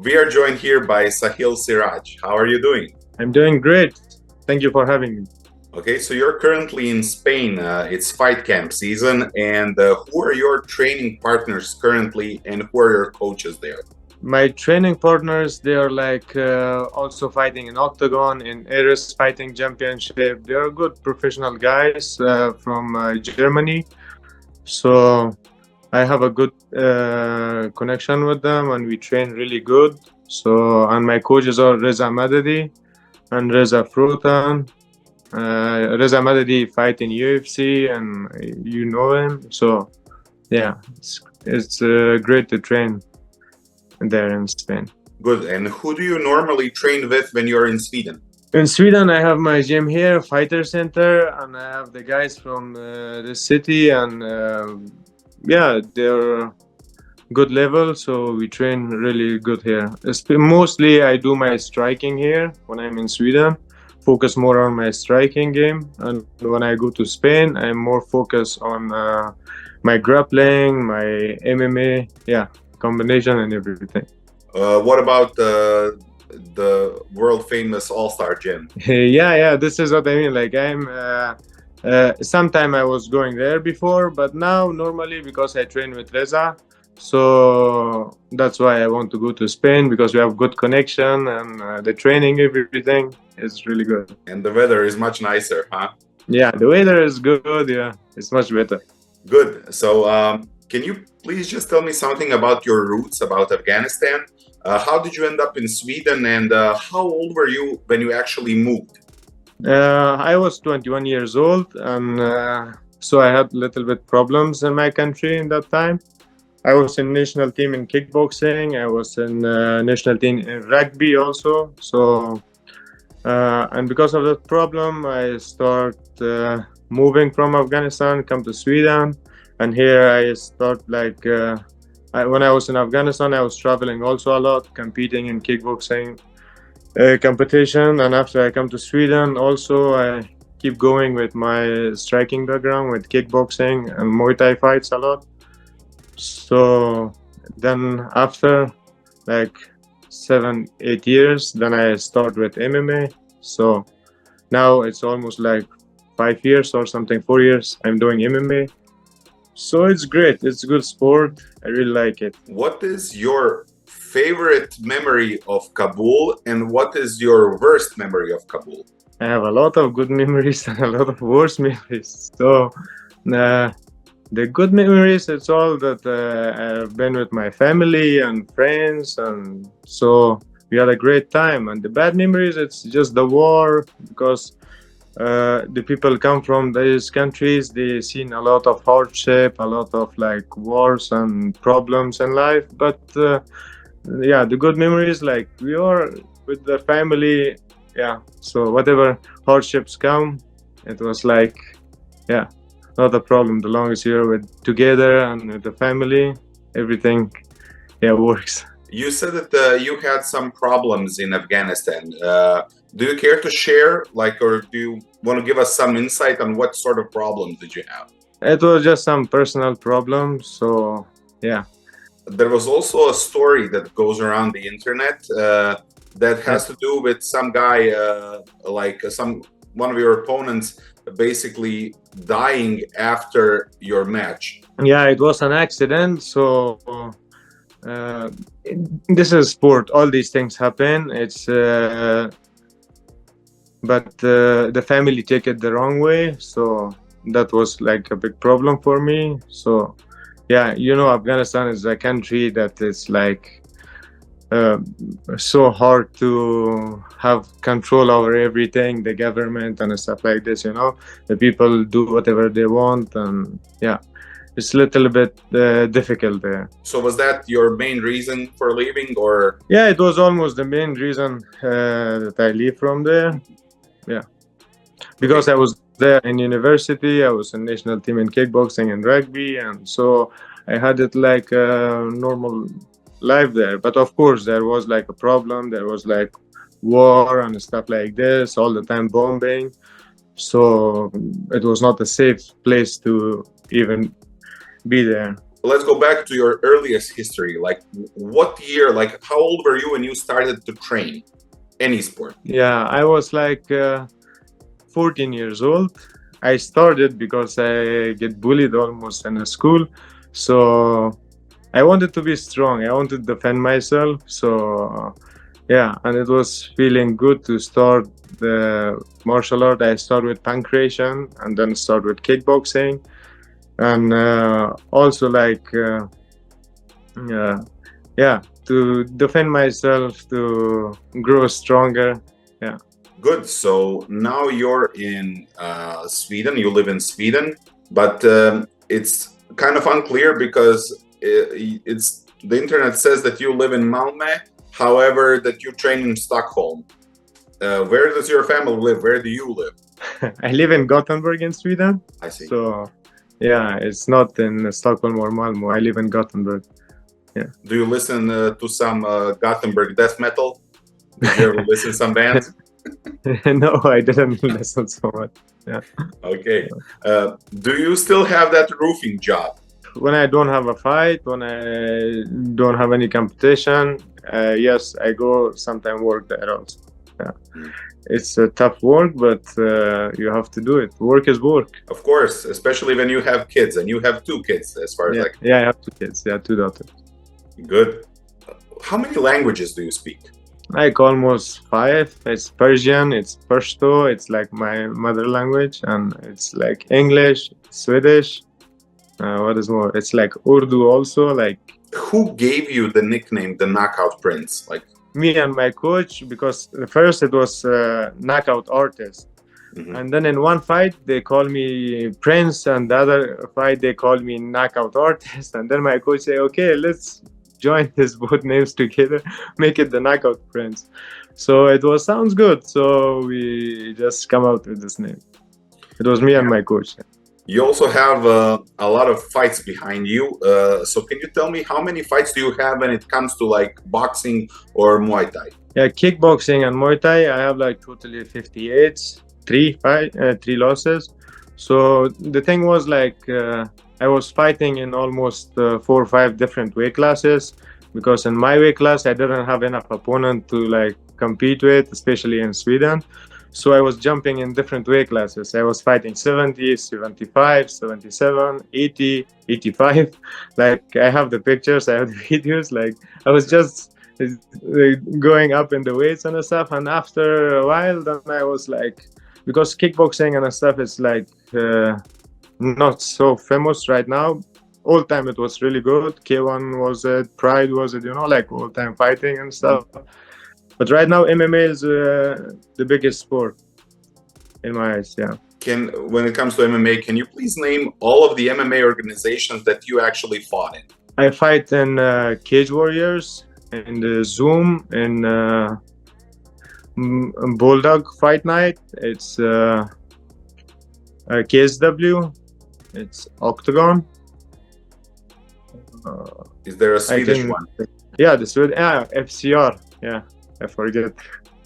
We are joined here by Sahil Siraj. How are you doing? I'm doing great. Thank you for having me. Okay, so you're currently in Spain. It's fight camp season. And who are your training partners currently, and who are your coaches there? My training partners, they are also fighting in Octagon, in Ares Fighting Championship. They are good professional guys from Germany. So I have a good connection with them and we train really good. So, and my coaches are Reza Madadi and Reza Frutan. Reza Madadi fight in UFC and you know him. So yeah, it's great to train there in Spain. Good. And who do you normally train with when you're in Sweden? In Sweden, I have my gym here, Fighter Center, and I have the guys from the city, and yeah, they're good level, so we train really good here. Mostly, I do my striking here when I'm in Sweden, focus more on my striking game, and when I go to Spain, I'm more focused on my grappling, my MMA, yeah, combination and everything. What about the world famous All-Star Gym? Yeah, this is what I mean. Like sometime I was going there before, but now normally because I train with Reza, so that's why I want to go to Spain because we have good connection and the training, everything is really good. And the weather is much nicer, huh? Yeah, the weather is good. Yeah, it's much better. Good. So, can you please just tell me something about your roots, about Afghanistan? How did you end up in Sweden, and how old were you when you actually moved? I was 21 years old, and so I had a little bit problems in my country in that time. I was in national team in kickboxing. I was in national team in rugby also. So, and because of that problem, I start moving from Afghanistan, come to Sweden, and here I start when I was in Afghanistan, I was traveling also a lot, competing in kickboxing competition. And after I come to Sweden, also I keep going with my striking background with kickboxing and Muay Thai fights a lot. So then after like 7-8 years, then I start with MMA. So now it's almost like 5 years or something, 4 years I'm doing MMA. So it's great. It's a good sport. I really like it. What is your favorite memory of Kabul, and what is your worst memory of Kabul? I have a lot of good memories and a lot of worst memories. So the good memories, it's all that I've been with my family and friends, and so we had a great time. And the bad memories, it's just the war, because the people come from these countries, they seen a lot of hardship, a lot of like wars and problems in life. But yeah, the good memories, like we are with the family. Yeah, so whatever hardships come, it was like, yeah, not a problem. The long as you're together and with the family, everything, yeah, works. You said that you had some problems in Afghanistan. Do you care to share, or do you want to give us some insight on what sort of problems did you have? It was just some personal problems. So yeah. There was also a story that goes around the internet that has to do with some guy, one of your opponents, basically dying after your match. Yeah, it was an accident. So this is sport. All these things happen. It's but the family take it the wrong way. So that was like a big problem for me. So yeah, Afghanistan is a country that is like so hard to have control over everything, the government and stuff like this. The people do whatever they want, and yeah, it's a little bit difficult there. So was that your main reason for leaving, or? Yeah, it was almost the main reason that I leave from there. Yeah, because I was there in university, I was in national team in kickboxing and rugby, and so I had it like a normal life there. But of course, there was like a problem. There was like war and stuff like this, all the time bombing. So it was not a safe place to even be there. let's go back to your earliest history. Like, what year, like, how old were you when you started to train any sport? Yeah, I was like 14 years old. I started because I get bullied almost in the school. So I wanted to be strong. I wanted to defend myself. So yeah, and it was feeling good to start the martial art. I started with pancration and then start with kickboxing. And also like yeah, to defend myself, to grow stronger. Yeah. Good. So now you're in Sweden. You live in Sweden, but it's kind of unclear because it's the internet says that you live in Malmö. However, that you train in Stockholm. Where does your family live? Where do you live? I live in Gothenburg in Sweden. I see. So yeah, it's not in Stockholm or Malmö. I live in Gothenburg. Yeah. Do you listen to some Gothenburg death metal? Did you ever listen to some bands? No, I didn't listen so much. Yeah. Okay. Do you still have that roofing job? When I don't have a fight, when I don't have any competition, yes, I go sometimes work there also. Yeah. It's a tough work, but you have to do it. Work is work. Of course, especially when you have kids, and you have 2 kids, as far as Yeah, yeah, I have 2 kids. Yeah, 2 daughters. Good. How many languages do you speak? Like almost 5. It's Persian, it's Pashto, it's like my mother language, and it's like English, Swedish. What is more? It's like Urdu also. Like, Who gave you the nickname, the Knockout Prince? Like, me and my coach, because first it was knockout artist, and then in one fight they call me Prince, and the other fight they call me knockout artist, and then my coach say, okay, let's join these both names together, make it the Knockout Prince. So it was sounds good, so we just come out with this name. It was me and my coach. you also have a lot of fights behind you. So can you tell me how many fights do you have when it comes to like boxing or Muay Thai? Yeah, kickboxing and Muay Thai, I have like totally 58, 3 losses. So the thing was like I was fighting in almost 4 or 5 different weight classes, because in my weight class I didn't have enough opponent to like compete with, especially in Sweden. So I was jumping in different weight classes. I was fighting 70, 75, 77, 80, 85. Like, I have the pictures, I have the videos. Like, I was just going up in the weights and stuff. And after a while, then I was like, because kickboxing and stuff is like not so famous right now. All time it was really good. K1 was it, Pride was it, you know, like all time fighting and stuff. But right now, MMA is the biggest sport in my eyes. Yeah. When it comes to MMA, can you please name all of the MMA organizations that you actually fought in? I fight in Cage Warriors, in the Zoom, in Bulldog Fight Night. It's KSW. It's Octagon. Is there a Swedish one? Yeah, the Swedish. FCR. Yeah. I forget.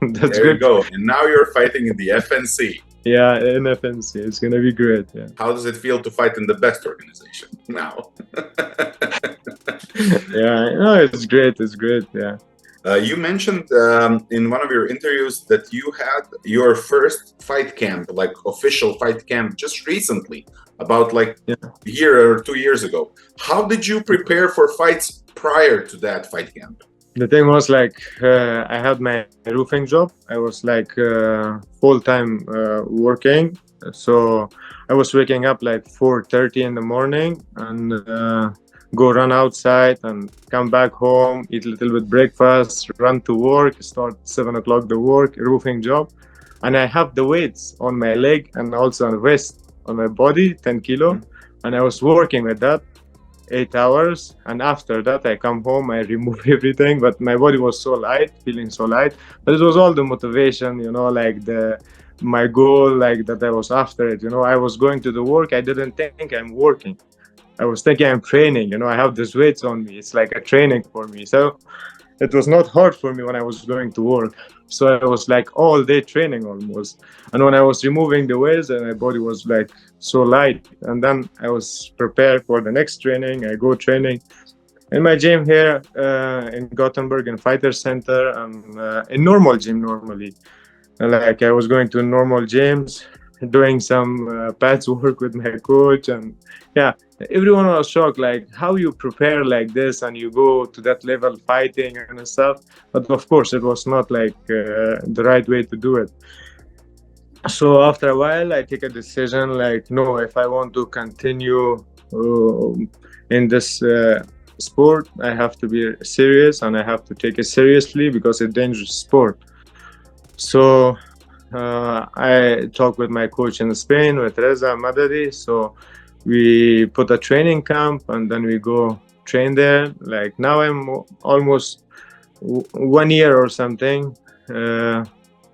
That's there good. You go. And now you're fighting in the FNC. Yeah, in FNC. It's gonna be great. Yeah. How does it feel to fight in the best organization now? Yeah, no, it's great. It's great. Yeah. You mentioned in one of your interviews that you had your first fight camp, like official fight camp, just recently, about like a year or 2 years ago. How did you prepare for fights prior to that fight camp? The thing was like I had my roofing job. I was like full-time working. So I was waking up like 4:30 in the morning and go run outside and come back home, eat a little bit breakfast, run to work, start 7 o'clock the work, roofing job. And I have the weights on my leg and also on the waist on my body, 10 kilo. And I was working with that 8 hours, and after that I come home, I remove everything, but my body was so light, feeling so light. But it was all the motivation, you know, like my goal, like that I was after it, you know. I was going to the work, I didn't think I'm working, I was thinking I'm training, you know. I have these weights on me, it's like a training for me. So it was not hard for me when I was going to work. So I was like all day training almost. And when I was removing the weights, and my body was like so light. And then I was prepared for the next training. I go training in my gym here in Gothenburg in Fighter Center, and in normal gym normally. Like I was going to normal gyms, doing some pads work with my coach, and yeah, everyone was shocked, like how you prepare like this and you go to that level fighting and stuff. But of course, it was not like the right way to do it. So after a while, I take a decision like, no, if I want to continue in this sport, I have to be serious and I have to take it seriously because it's a dangerous sport. So I talked with my coach in Spain, with Reza Madadi. So we put a training camp and then we go train there. Like now I'm almost 1 year or something,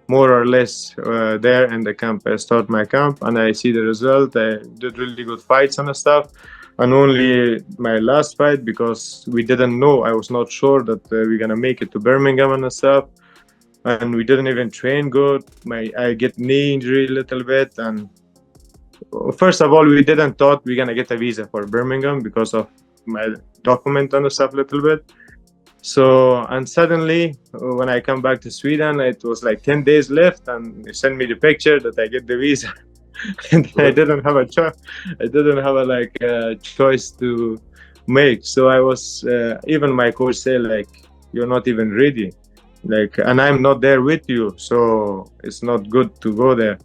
more or less there in the camp. I start my camp and I see the result. I did really good fights and stuff. And only my last fight, because we didn't know, I was not sure that we're gonna make it to Birmingham and stuff. And we didn't even train good. I get knee injury a little bit, and first of all, we didn't thought we're gonna get a visa for Birmingham because of my document and stuff a little bit. So, and suddenly when I come back to Sweden, it was like 10 days left, and they sent me the picture that I get the visa. And I didn't have a choice. I didn't have a choice to make. So I was even my coach said like, you're not even ready. Like, and I'm not there with you, so it's not good to go there.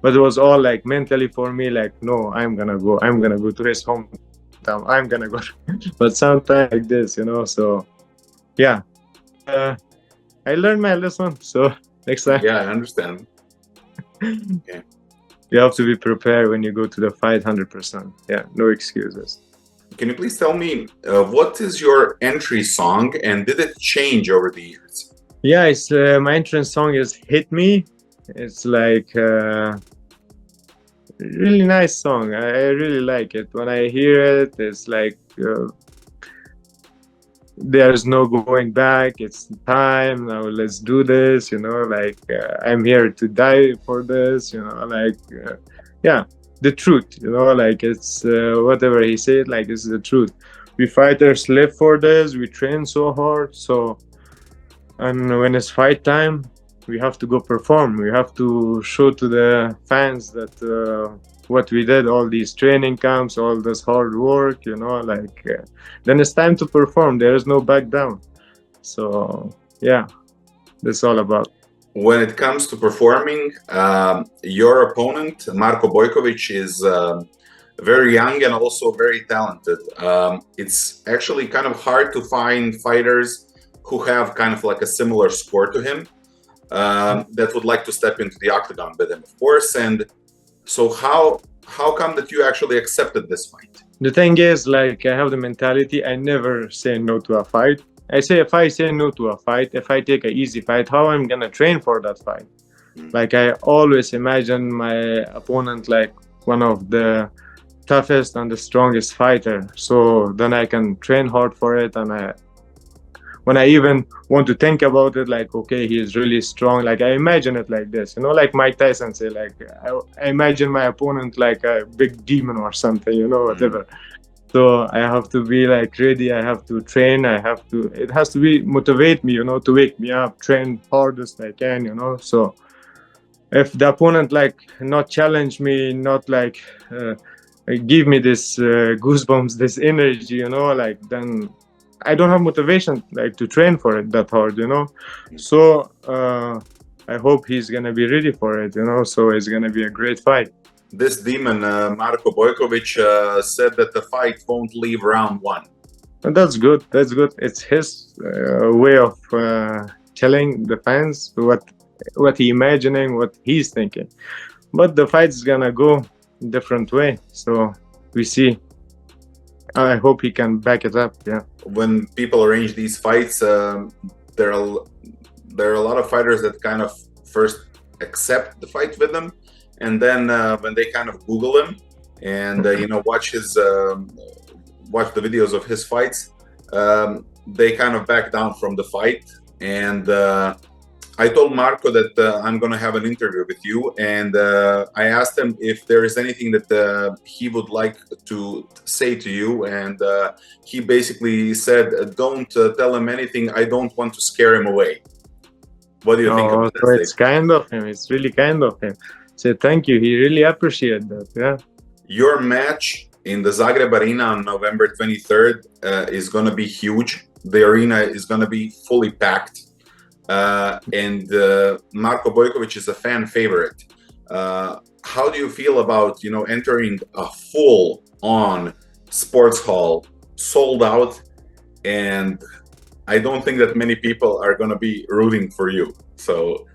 But it was all like mentally for me, like, no, I'm gonna go to his hometown, I'm gonna go. But sometimes like this, so yeah, I learned my lesson, so next time. Yeah, I understand. Okay. You have to be prepared when you go to the fight 100%. Yeah, no excuses. Can you please tell me what is your entry song and did it change over the years? Yeah, it's my entrance song is "Hit Me." It's like really nice song. I really like it. When I hear it, it's like there's no going back. It's time now. Let's do this. Like I'm here to die for this. Yeah, the truth. Like it's whatever he said. Like it's the truth. We fighters live for this. We train so hard. And when it's fight time, we have to go perform. We have to show to the fans that what we did, all these training camps, all this hard work, then it's time to perform. There is no back down. So, yeah, that's all about. When it comes to performing, your opponent, Marko Bojkovic, is very young and also very talented. It's actually kind of hard to find fighters who have kind of like a similar score to him, that would like to step into the octagon with him, of course. And so how come that you actually accepted this fight? The thing is, like, I have the mentality, I never say no to a fight. I say if I say no to a fight, if I take an easy fight, how I'm gonna train for that fight? Like, I always imagine my opponent like one of the toughest and the strongest fighter. So then I can train hard for it, and when I even want to think about it, like, okay, he is really strong. Like, I imagine it like this, like Mike Tyson say, like, I imagine my opponent like a big demon or something, whatever. So I have to be like ready. I have to train. It has to be motivate me, to wake me up, train hardest I can, So if the opponent like not challenge me, not like give me this goosebumps, this energy, like then I don't have motivation like to train for it that hard, So I hope he's gonna be ready for it, So it's gonna be a great fight. This demon, Marko Bojkovic, said that the fight won't leave round one. And that's good. That's good. It's his way of telling the fans what he imagining, what he's thinking. But the fight's gonna go different way. So we see. I hope he can back it up. Yeah. When people arrange these fights, there are a lot of fighters that kind of first accept the fight with them, and then when they kind of Google him and watch the videos of his fights, they kind of back down from the fight. And I told Marko that I'm going to have an interview with you, and I asked him if there is anything that he would like to say to you, and he basically said, "Don't tell him anything. I don't want to scare him away." What do you think about So that it's statement? kind of him. It's really kind of him. Say thank you. He really appreciated that. Yeah. Your match in the Zagreb Arena on November 23rd is going to be huge. The arena is going to be fully packed. And Marko Bojkovic is a fan favorite. How do you feel about entering a full-on sports hall, sold out, and I don't think that many people are going to be rooting for you. So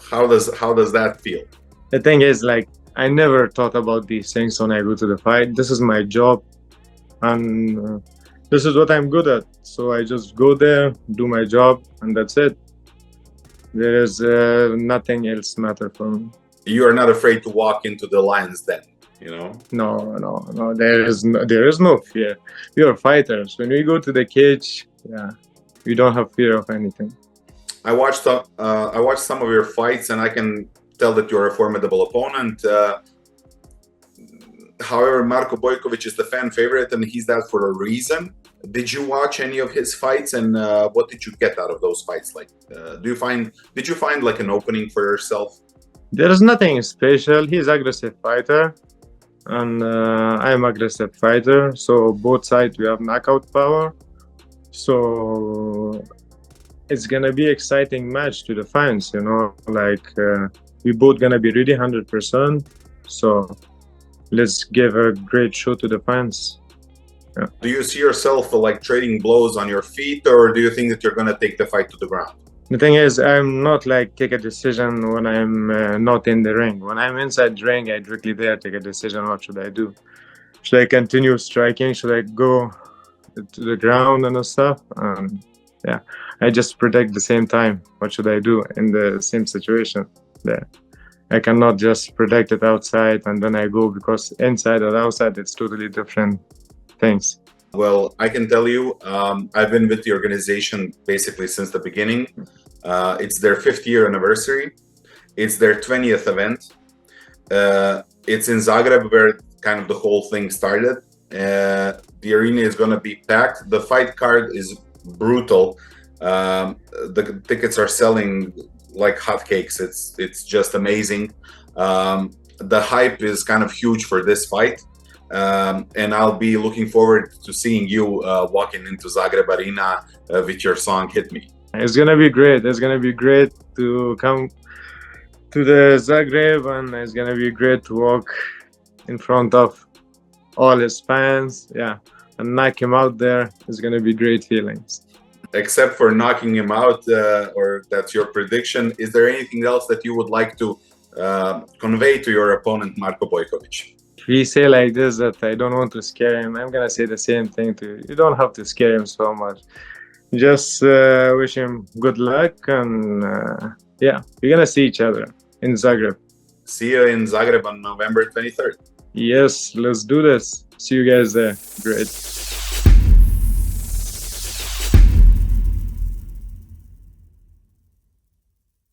how does that feel? The thing is, like, I never thought about these things when I go to the fight. This is my job, and this is what I'm good at. So I just go there, do my job, and that's it. There is nothing else matter for me. You are not afraid to walk into the lion's den, No. There is no fear. We are fighters. When we go to the cage, yeah, we don't have fear of anything. I watched some of your fights, and I can tell that you're a formidable opponent. However, Marko Bojkovic is the fan favorite, and he's that for a reason. Did you watch any of his fights, and what did you get out of those fights? Like, did you find like an opening for yourself? There is nothing special. He's aggressive fighter, and I'm aggressive fighter. So both sides we have knockout power. So it's gonna be exciting match to the fans. Like we both gonna be ready 100%. So let's give a great show to the fans. Yeah. Do you see yourself like trading blows on your feet, or do you think that you're gonna take the fight to the ground? The thing is, I'm not like take a decision when I'm not in the ring. When I'm inside the ring, I directly there take a decision. What should I do? Should I continue striking? Should I go to the ground and stuff? Yeah, I just predict the same time. What should I do in the same situation? There, I cannot just predict it outside and then I go, because inside and outside it's totally different things. Well, I can tell you, I've been with the organization basically since the beginning. It's their 5th year anniversary. It's their 20th event. It's in Zagreb where kind of the whole thing started. The arena is going to be packed. The fight card is brutal. The tickets are selling like hotcakes. It's just amazing. The hype is kind of huge for this fight. And I'll be looking forward to seeing you walking into Zagreb Arena with your song "Hit Me." It's gonna be great. It's gonna be great to come to the Zagreb, and it's gonna be great to walk in front of all his fans. Yeah, and knock him out there. It's gonna be great feelings. Except for knocking him out, or that's your prediction, is there anything else that you would like to convey to your opponent, Marko Bojkovic? If he say like this that I don't want to scare him, I'm gonna say the same thing to you. You don't have to scare him so much. Just wish him good luck, and yeah, we're gonna see each other in Zagreb. See you in Zagreb on November 23rd. Yes, let's do this. See you guys there. Great.